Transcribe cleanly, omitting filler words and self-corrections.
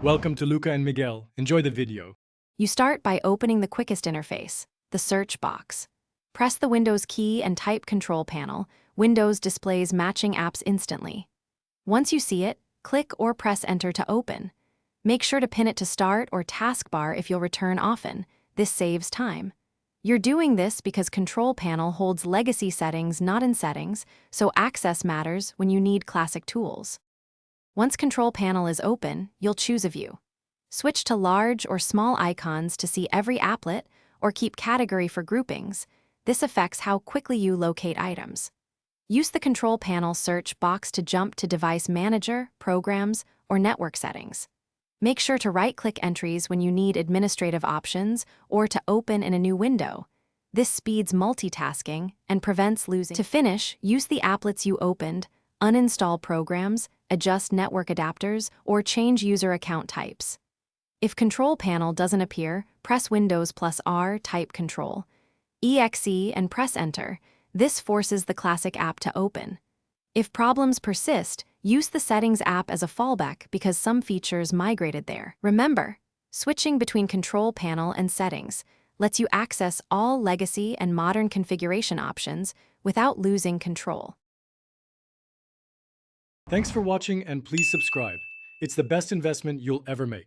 Welcome to Luca and Miguel. Enjoy the video. You start by opening the quickest interface, the search box. Press the Windows key and type Control Panel. Windows displays matching apps instantly. Once you see it, click or press Enter to open. Make sure to pin it to Start or Taskbar if you'll return often. This saves time. You're doing this because Control Panel holds legacy settings not in Settings, so access matters when you need classic tools. Once Control Panel is open, you'll choose a view. Switch to large or small icons to see every applet, or keep category for groupings. This affects how quickly you locate items. Use the Control Panel search box to jump to Device Manager, Programs, or Network Settings. Make sure to right-click entries when you need administrative options or to open in a new window. This speeds multitasking and prevents losing. To finish, use the applets you opened, uninstall programs, adjust network adapters, or change user account types. If Control Panel doesn't appear, press Windows plus R, type Control, EXE, and press Enter. This forces the classic app to open. If problems persist, use the Settings app as a fallback because some features migrated there. Remember, switching between Control Panel and Settings lets you access all legacy and modern configuration options without losing control. Thanks for watching and please subscribe. It's the best investment you'll ever make.